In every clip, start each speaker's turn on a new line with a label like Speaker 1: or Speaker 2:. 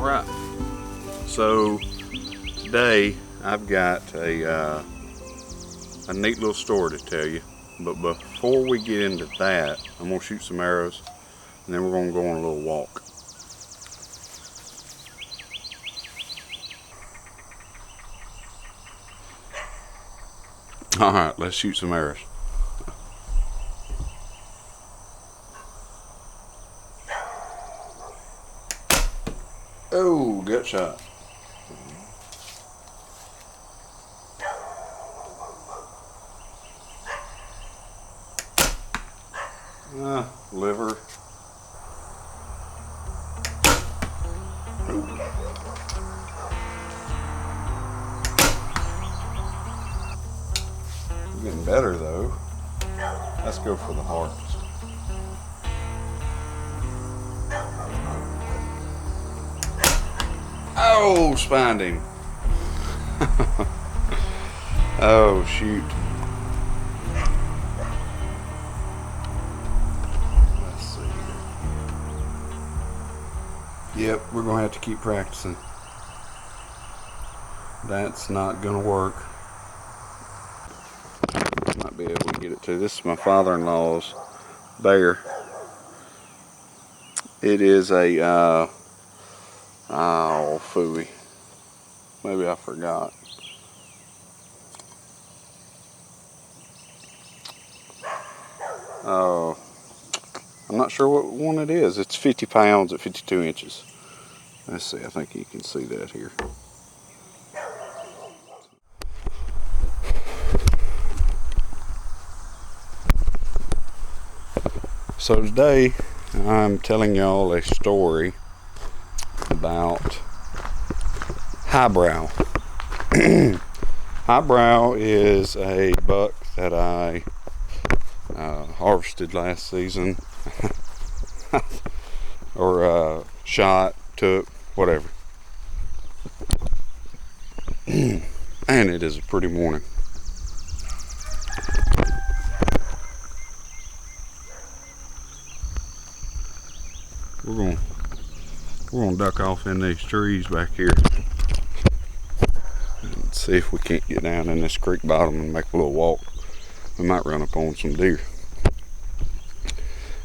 Speaker 1: Alright, so today I've got a neat little story to tell you, but before we get into that, I'm going to shoot some arrows and then we're going to go on a little walk. Alright, let's shoot some arrows. Oh, gut shot. Liver. Ooh. Getting better though. Let's go for the harvest. Oh, spined him. Oh, shoot. Let's see here. Yep, we're going to have to keep practicing. That's not going to work. Might be able to get it too. This is my father-in-law's bear. It is a, oh, phooey. Maybe I forgot. Oh, I'm not sure what one it is. It's 50 pounds at 52 inches. Let's see, I think you can see that here. So today, I'm telling y'all a story about Highbrow. Highbrow is a buck that I harvested last season or shot, took, whatever. And it is a pretty morning. We're gonna duck off in these trees back here and see if we can't get down in this creek bottom and make a little walk. We might run up on some deer.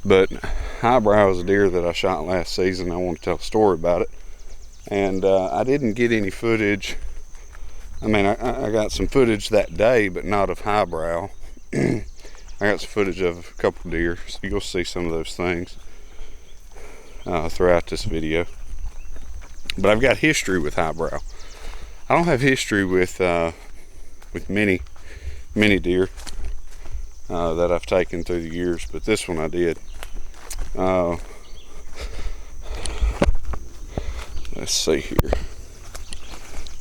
Speaker 1: But Highbrow is a deer that I shot last season. I want to tell a story about it. And I didn't get any footage. I mean, I got some footage that day, but not of Highbrow. I got some footage of a couple deer, so you'll see some of those things throughout this video. But I've got history with Highbrow. I don't have history with many deer that I've taken through the years, but this one I did. Let's see here.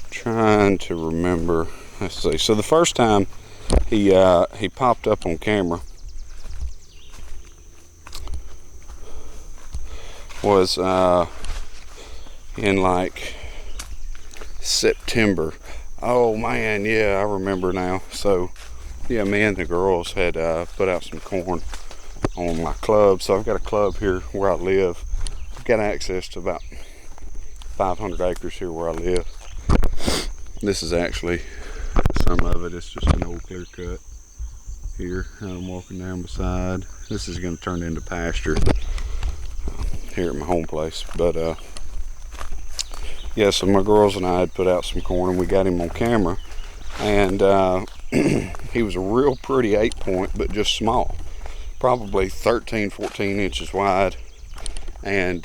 Speaker 1: Trying to remember. Let's see. So the first time he popped up on camera was in like September. Oh man, yeah, I remember now. So yeah, me and the girls had put out some corn on my club. So I've got a club here where I live. I've got access to about 500 acres here where I live. This is actually some of it. It's just an old clear cut here that I'm walking down beside. This is going to turn into pasture here at my home place. But yeah, so my girls and I had put out some corn and we got him on camera. And he was a real pretty 8-point, but just small. Probably 13, 14 inches wide. And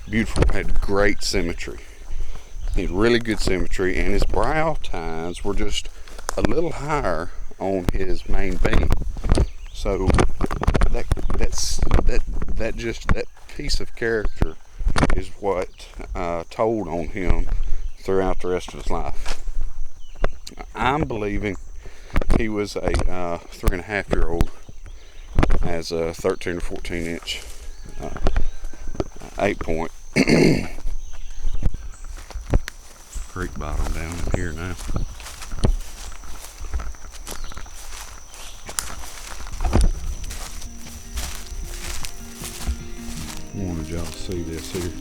Speaker 1: beautiful, had great symmetry. He had really good symmetry, and his brow tines were just a little higher on his main beam. So that piece of character is what told on him throughout the rest of his life. I'm believing he was a 3.5-year-old as a 13 or 14 inch 8-point. Creek bottom down in here now. I wanted y'all to see this here.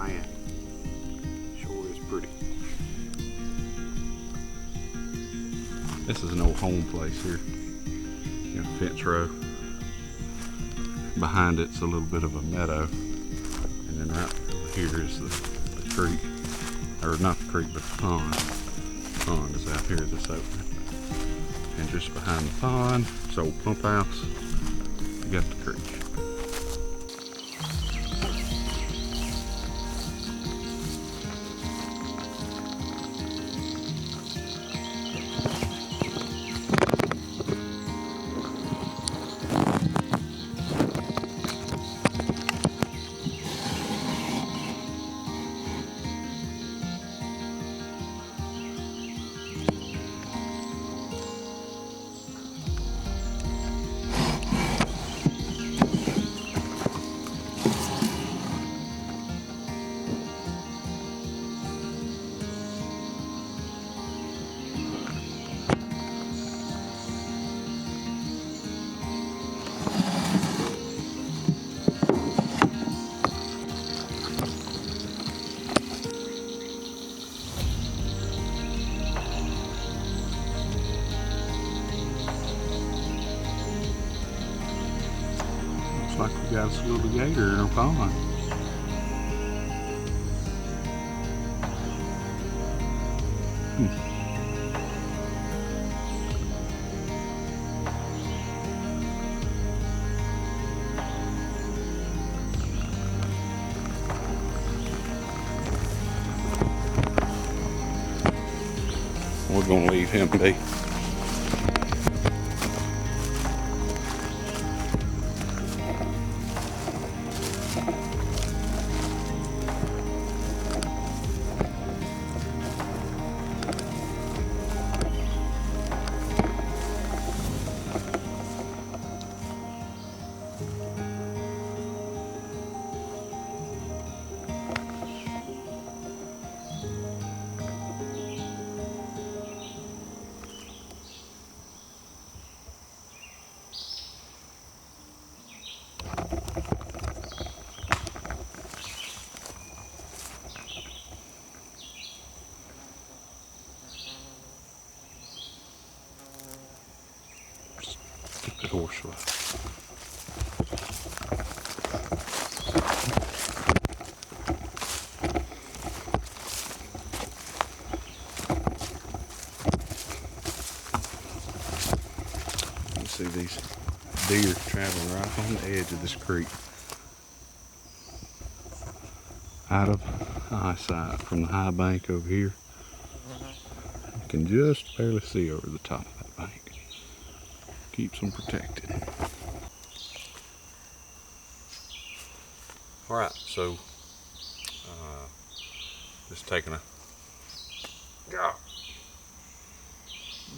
Speaker 1: man, sure is pretty. This is an old home place here. You got a fence row. Behind it's a little bit of a meadow. And then right over here is the creek. Or not the creek, but the pond. The pond is out here, this opening. And just behind the pond, it's an old pump house. You got the creek. Looks like we got us a little gator in our pond. We're gonna leave him be. Get the horse away. You see these deer traveling right on the edge of this creek. Out of eyesight from the high bank over here. You can just barely see over the top of that bank. Keeps them protected. Alright, so just taking a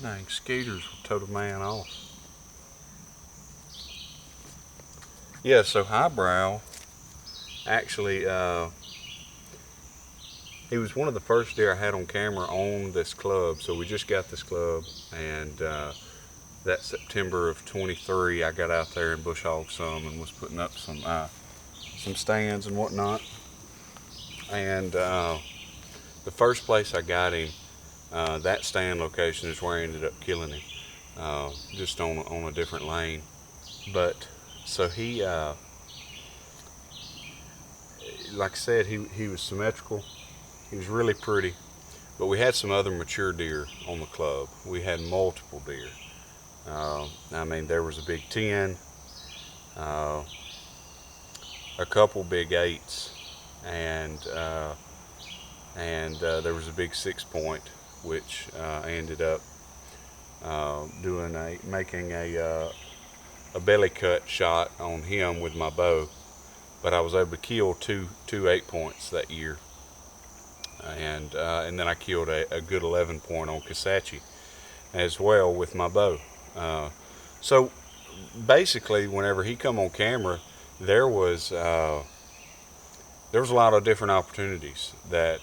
Speaker 1: dang skeeters will tote a man off. Yeah, so Highbrow actually he was one of the first deer I had on camera on this club. So we just got this club, and that September of 23 I got out there and bush hogged some and was putting up some stands and whatnot. And the first place I got him, that stand location is where I ended up killing him, just on a different lane. But so he like I said, he was symmetrical. He was really pretty. But we had some other mature deer on the club. We had multiple deer. I mean, there was a big 10, a couple big 8s, and there was a big 6-point, which I ended up making a belly cut shot on him with my bow. But I was able to kill two 8-points that year, and then I killed a good 11-point on Kisatchie as well with my bow. So basically, whenever he come on camera, there was a lot of different opportunities that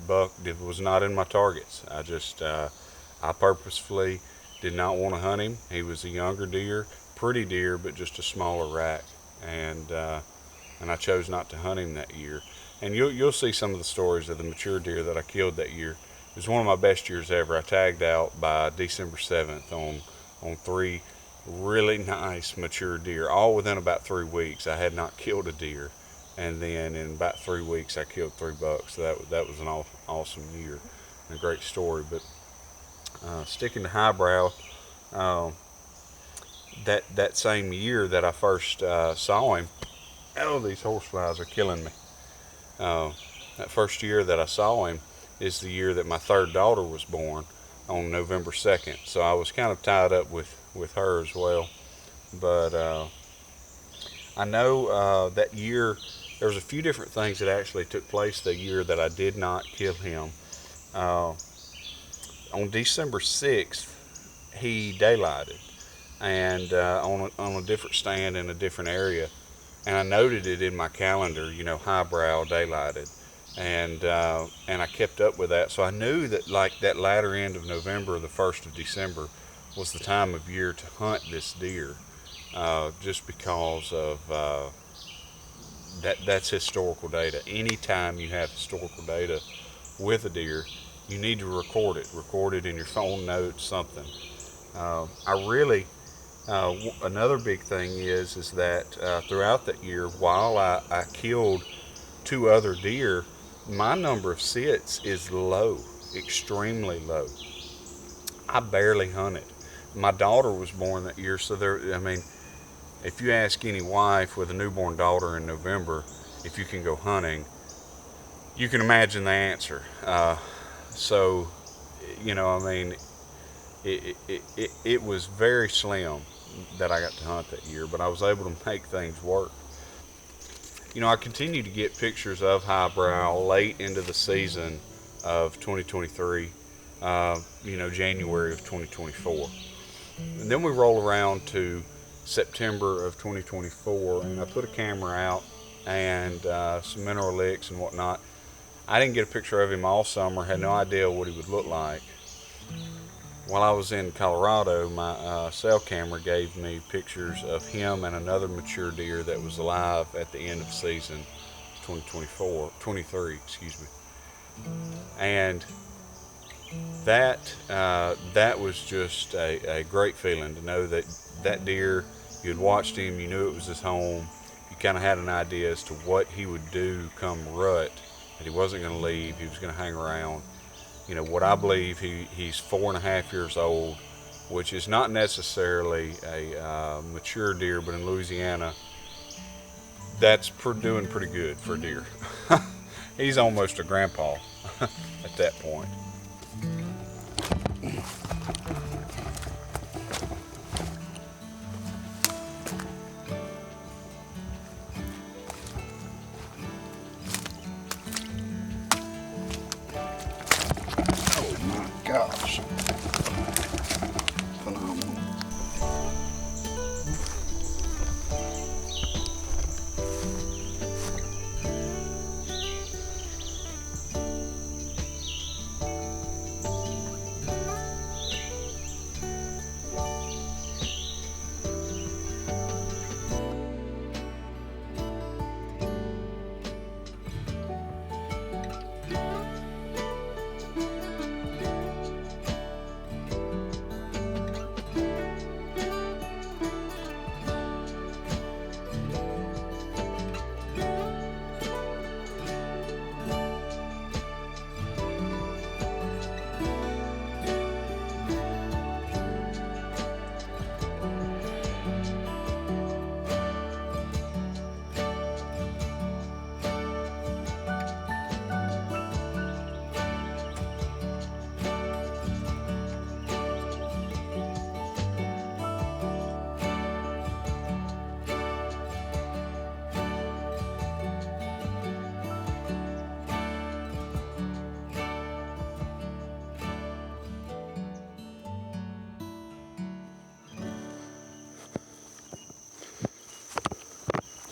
Speaker 1: buck was not in my targets. I purposefully did not want to hunt him. He was a younger deer, pretty deer, but just a smaller rack, and I chose not to hunt him that year. And you'll see some of the stories of the mature deer that I killed that year. It was one of my best years ever. I tagged out by December 7th on 3 really nice mature deer, all within about 3 weeks. I had not killed a deer, and then in about 3 weeks I killed 3 bucks. So that was an awesome year and a great story. But sticking to highbrow, uh, that same year that I first saw him, oh, these horseflies are killing me. Uh, that first year that I saw him is the year that my third daughter was born on November 2nd. So I was kind of tied up with her as well. But I know that year there was a few different things that actually took place the year that I did not kill him. Uh, on December 6th, he daylighted and on a different stand in a different area. And I noted it in my calendar, highbrow daylighted. And I kept up with that. So I knew that like that latter end of November, the 1st of December, was the time of year to hunt this deer, just because of that's historical data. Anytime you have historical data with a deer, you need to record it in your phone notes, something. I really Another big thing is that throughout that year, while I killed 2 other deer, my number of sits is low, extremely low. I barely hunted. My daughter was born that year, so if you ask any wife with a newborn daughter in November if you can go hunting, you can imagine the answer. So, it was very slim that I got to hunt that year, but I was able to make things work. I continued to get pictures of highbrow late into the season of 2023, January of 2024. And then we roll around to September of 2024, and I put a camera out and some mineral licks and whatnot. I didn't get a picture of him all summer, had no idea what he would look like. While I was in Colorado, my cell camera gave me pictures of him and another mature deer that was alive at the end of season 23, excuse me. And that was just a great feeling to know that deer, you had watched him, you knew it was his home, you kind of had an idea as to what he would do come rut, that he wasn't going to leave, he was going to hang around. What I believe, he's 4.5 years old, which is not necessarily a mature deer, but in Louisiana, that's doing pretty good for a deer. He's almost a grandpa at that point.
Speaker 2: Gosh. Phenomenal.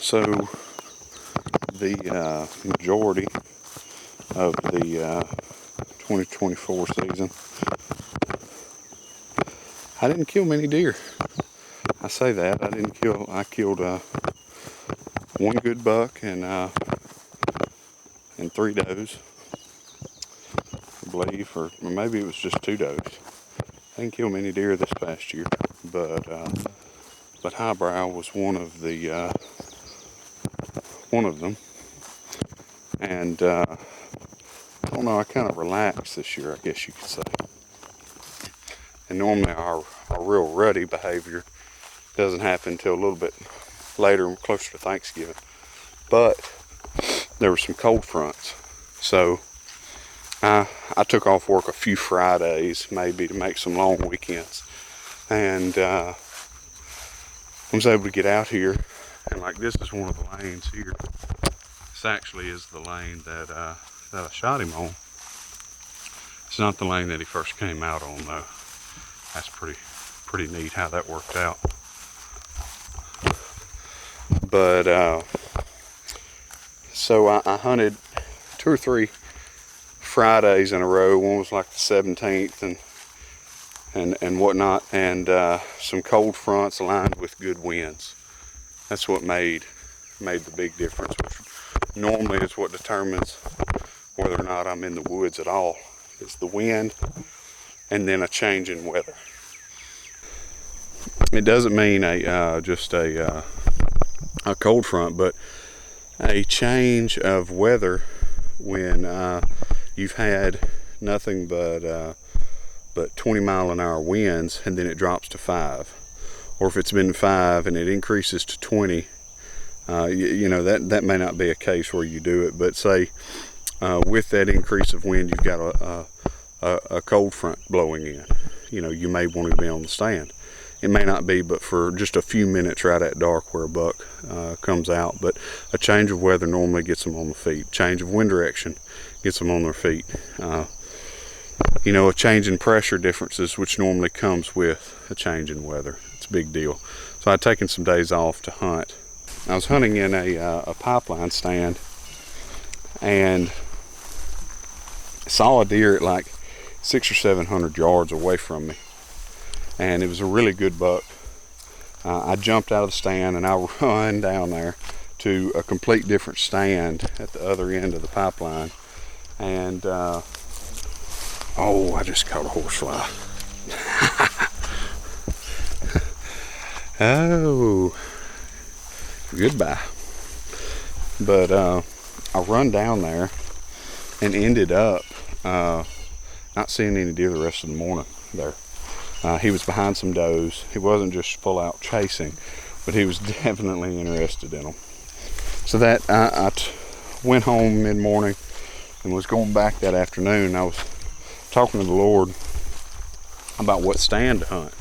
Speaker 1: So the majority of the 2024 season, I didn't kill many deer. I say that I killed one good buck and and 3 does, I believe, or maybe it was just 2 does. I didn't kill many deer this past year, but highbrow was one of them, and I don't know. I kind of relaxed this year, I guess you could say. And normally our real ruddy behavior doesn't happen until a little bit later, closer to Thanksgiving. But there were some cold fronts, so I took off work a few Fridays, maybe, to make some long weekends, and I was able to get out here. And like, this is one of the lanes here. This actually is the lane that I shot him on. It's not the lane that he first came out on, though. That's pretty neat how that worked out. But so I hunted 2 or 3 Fridays in a row. One was like the 17th and whatnot, and some cold fronts aligned with good winds. That's what made the big difference, which normally is what determines whether or not I'm in the woods at all. It's the wind and then a change in weather. It doesn't mean just a cold front, but a change of weather when you've had nothing but 20-mile-an-hour winds, and then it drops to 5, or if it's been 5 and it increases to 20. You know, that may not be a case where you do it, but say with that increase of wind, you've got a cold front blowing in. You know, you may want to be on the stand. It may not be, but for just a few minutes right at dark where a buck comes out. But a change of weather normally gets them on the feet. Change of wind direction gets them on their feet. You know, a change in pressure differences, which normally comes with a change in weather. It's a big deal. So I'd taken some days off to hunt. I was hunting in a pipeline stand and saw a deer at like 600 or 700 yards away from me. And it was a really good buck. I jumped out of the stand and I run down there to a complete different stand at the other end of the pipeline. And oh, I just caught a horsefly. Oh, goodbye. But I run down there and ended up not seeing any deer the rest of the morning there. He was behind some does. He wasn't just full out chasing, but he was definitely interested in them. So that I went home mid-morning and was going back that afternoon. I was talking to the Lord about what stand to hunt.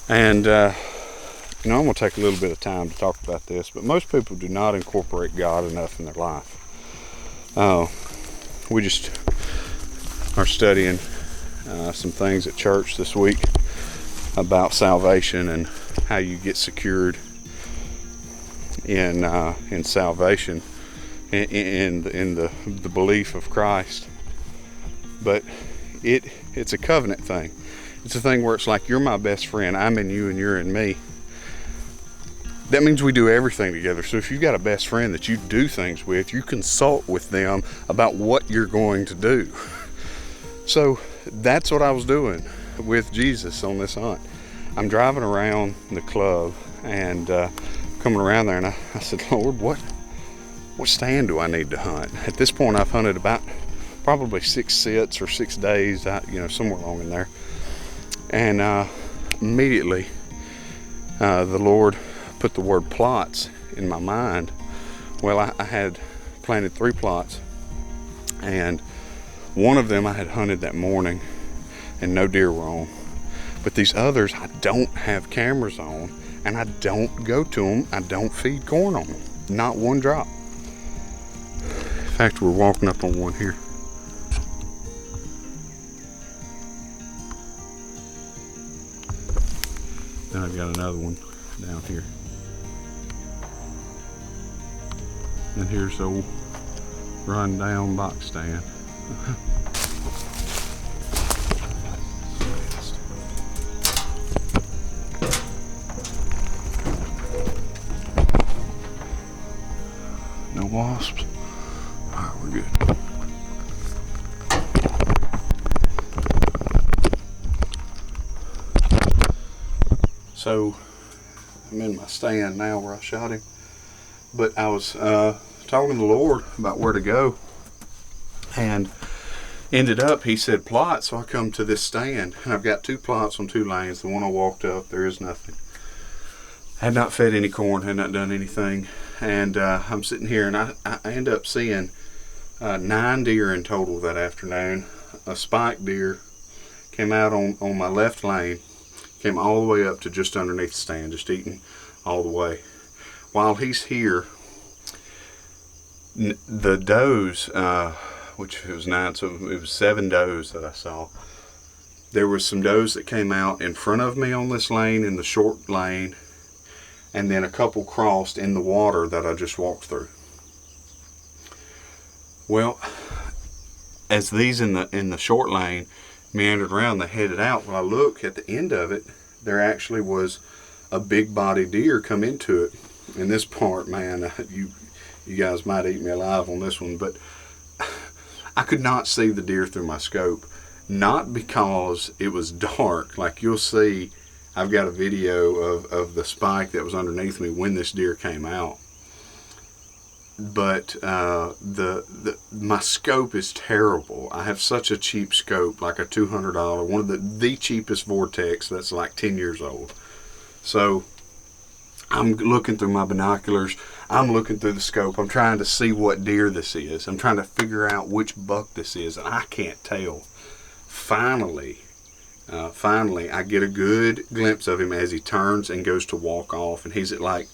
Speaker 1: And you know, I'm going to take a little bit of time to talk about this, but most people do not incorporate God enough in their life. We just are studying some things at church this week about salvation and how you get secured in salvation, in the belief of Christ. But it's a covenant thing. It's a thing where it's like, you're my best friend, I'm in you and you're in me. That means we do everything together. So if you've got a best friend that you do things with, you consult with them about what you're going to do. So that's what I was doing with Jesus on this hunt. I'm driving around the club and coming around there, and I said, Lord, what stand do I need to hunt? At this point, I've hunted about probably 6 sits or 6 days, you know, somewhere along in there. And immediately, the Lord put the word plots in my mind. Well, I had planted 3 plots, and one of them I had hunted that morning and no deer were on. But these others I don't have cameras on, and I don't go to them. I don't feed corn on them. Not one drop. In fact, we're walking up on one here. Then I've got another one down here. And here's the old run down box stand. No wasps. So I'm in my stand now where I shot him. But I was talking to the Lord about where to go, and ended up, he said plot, so I come to this stand, and I've got 2 plots on 2 lanes. The one I walked up, there is nothing. Had not fed any corn, had not done anything, and I'm sitting here, and I end up seeing 9 deer in total that afternoon. A spike deer came out on my left lane, came all the way up to just underneath the stand, just eating all the way. While he's here, the does, which it was 9, so it was 7 does that I saw. There was some does that came out in front of me on this lane, in the short lane, and then a couple crossed in the water that I just walked through. Well, as these in the short lane meandered around, they headed out. When I look at the end of it, there actually was a big body deer come into it. In this part, man, you guys might eat me alive on this one, but I could not see the deer through my scope. Not because it was dark. Like you'll see, I've got a video of the spike that was underneath me when this deer came out. But my scope is terrible. I have such a cheap scope, like a $200, one of the cheapest Vortex that's like 10 years old. So I'm looking through my binoculars. I'm looking through the scope. I'm trying to see what deer this is. I'm trying to figure out which buck this is, and I can't tell. Finally, I get a good glimpse of him as he turns and goes to walk off, and he's at like,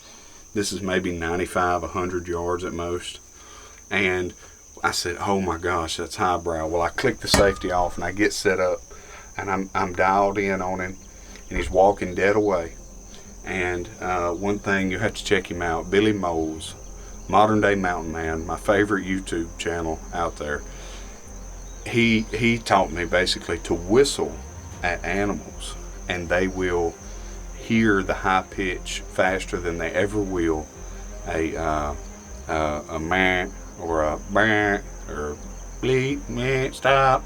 Speaker 1: this is maybe 95, 100 yards at most. And I said, oh my gosh, that's highbrow. Well, I click the safety off and I get set up, and I'm dialed in on him, and he's walking dead away. And one thing, you have to check him out, Billy Moles, Modern Day Mountain Man, my favorite YouTube channel out there. He taught me basically to whistle at animals, and they will hear the high pitch faster than they ever will a man or a brant or bleep, man, stop,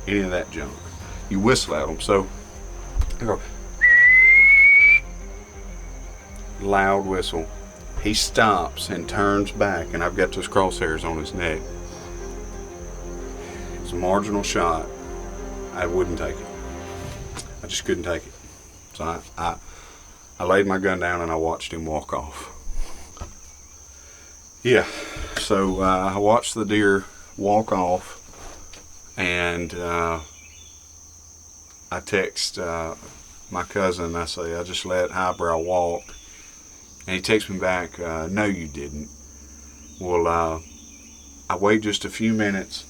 Speaker 1: any of that junk. You whistle at them. So I go, loud whistle. He stops and turns back, and I've got those crosshairs on his neck. It's a marginal shot. I wouldn't take it. I just couldn't take it. So I laid my gun down and I watched him walk off. Yeah, so I watched the deer walk off, and I text my cousin. I say, I just let highbrow walk. And he texts me back, no you didn't. Well, I wait just a few minutes,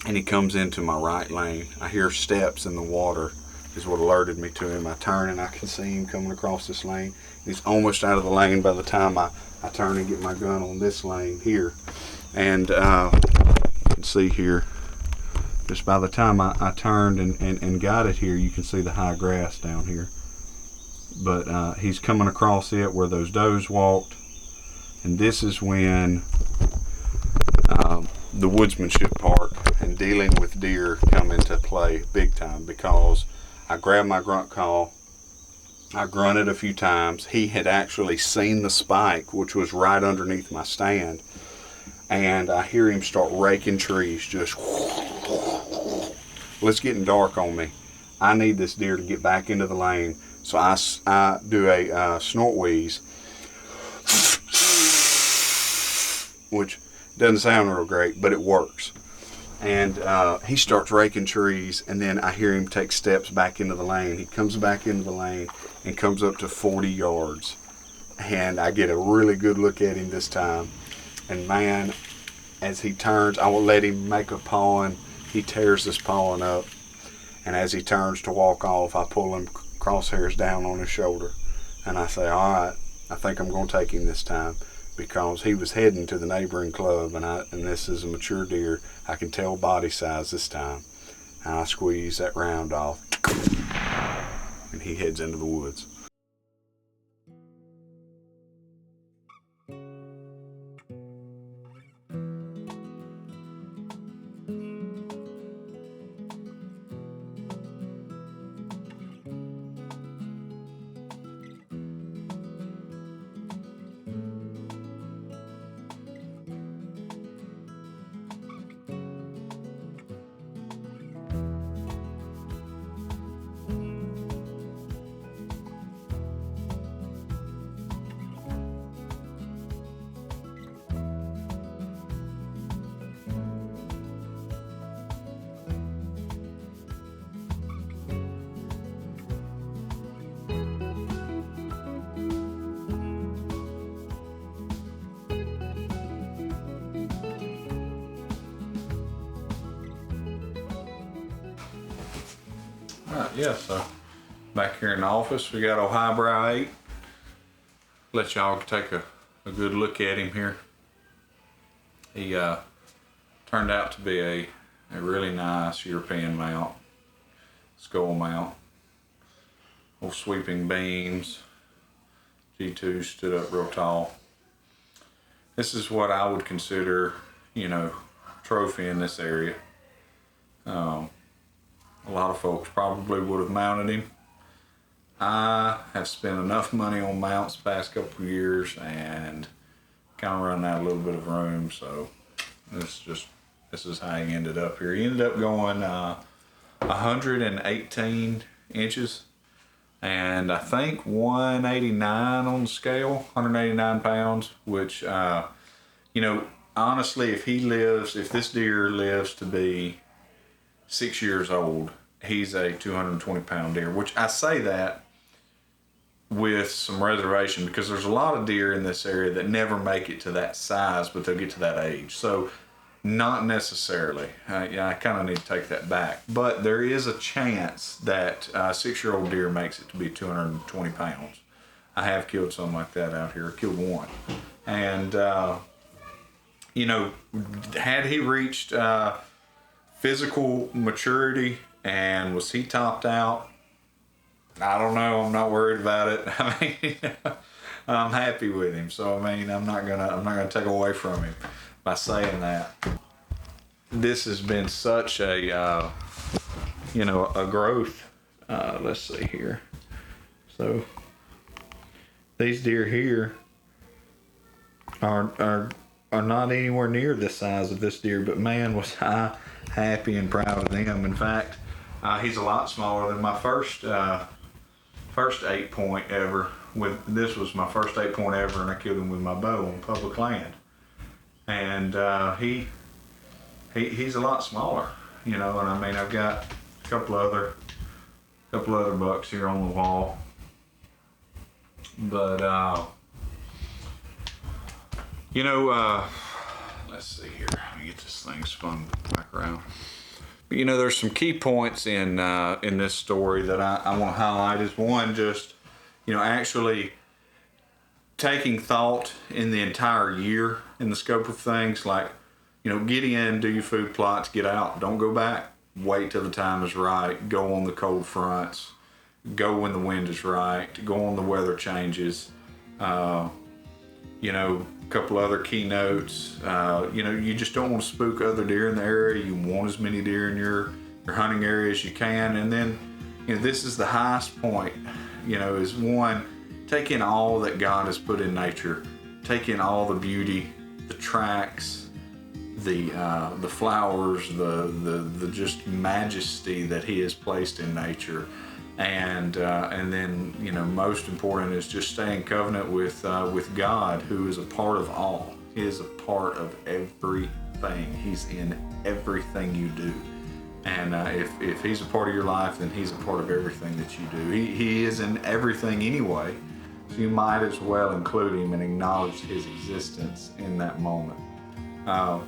Speaker 1: and he comes into my right lane. I hear steps in the water is what alerted me to him. I turn and I can see him coming across this lane. He's almost out of the lane by the time I turn and get my gun on this lane here. And you can see here, just by the time I turned and got it here, you can see the high grass down here. But he's coming across it where those does walked. And this is when the woodsmanship part and dealing with deer come into play big time, because I grabbed my grunt call. I grunted a few times. He had actually seen the spike, which was right underneath my stand. And I hear him start raking trees, just, well, it's getting dark on me. I need this deer to get back into the lane. So I do a snort wheeze, which doesn't sound real great, but it works. And he starts raking trees, and then I hear him take steps back into the lane. He comes back into the lane and comes up to 40 yards. And I get a really good look at him this time. And man, as he turns, I will let him make a pawing. He tears this pawing up. And as he turns to walk off, I pull him crosshairs down on his shoulder. And I say, all right, I think I'm going to take him this time, because he was heading to the neighboring club, and this is a mature deer. I can tell body size this time. And I squeeze that round off, and he heads into the woods.
Speaker 2: Alright, yeah, so back here in the office we got old Highbrow 8. Let y'all take a good look at him here. He turned out to be a really nice European mount, skull mount. Old sweeping beams. G2 stood up real tall. This is what I would consider, you know, trophy in this area. A lot of folks probably would have mounted him. I have spent enough money on mounts the past couple of years and kind of run out a little bit of room, so this is how he ended up here. He ended up going 118 inches and I think 189 on the scale, 189 pounds, which, you know, honestly, if this deer lives to be 6 years old, he's a 220 pound deer, which I say that with some reservation because there's a lot of deer in this area that never make it to that size, but they'll get to that age. So not necessarily. Yeah, I kind of need to take that back. But there is a chance that a 6-year-old deer makes it to be 220 pounds. I have killed something like that out here. Killed one. And, you know, had he reached physical maturity and was he topped out? I don't know. I'm not worried about it. I mean, I'm happy with him. So I mean, I'm not gonna take away from him by saying that. This has been such a you know, a growth. Let's see here. So these deer here are not anywhere near the size of this deer, but man, was I happy and proud of them. In fact, he's a lot smaller than my first 8-point ever. This was my first 8-point ever, and I killed him with my bow on public land. And he's a lot smaller, you know. And I mean, I've got a couple other bucks here on the wall, but you know, let's see here. Let me get this thing spun back around. But, you know, there's some key points in this story that I want to highlight. Is one, just, you know, actually taking thought in the entire year in the scope of things, like, you know, get in, do your food plots, get out, don't go back, wait till the time is right, go on the cold fronts, go when the wind is right, go on the weather changes. You know, a couple other keynotes. You know, you just don't want to spook other deer in the area. You want as many deer in your hunting area as you can. And then, you know, this is the highest point, you know, is one, take in all that God has put in nature. Take in all the beauty, the tracks, the flowers, the just majesty that He has placed in nature. And then, you know, most important is just stay in covenant with God, who is a part of all. He is a part of everything. He's in everything you do. And if He's a part of your life, then He's a part of everything that you do. He is in everything anyway, so you might as well include Him and acknowledge His existence in that moment. I'm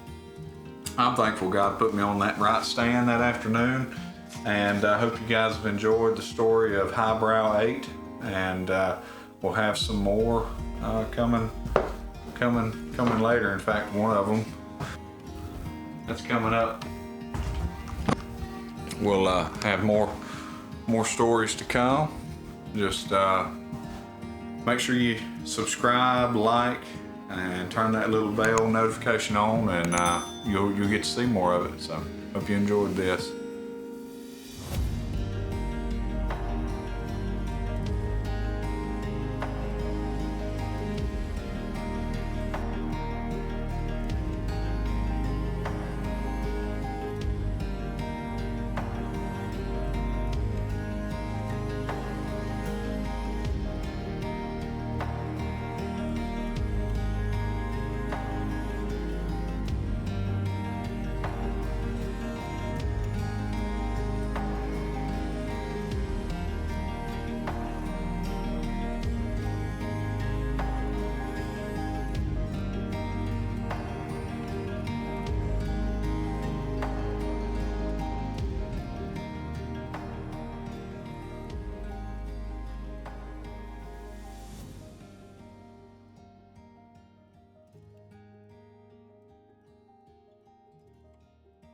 Speaker 2: thankful God put me on that right stand that afternoon. And I hope you guys have enjoyed the story of Highbrow 8, and we'll have some more coming later. In fact, one of them that's coming up. We'll have more stories to come. Just make sure you subscribe, like, and turn that little bell notification on, and you'll get to see more of it. So hope you enjoyed this.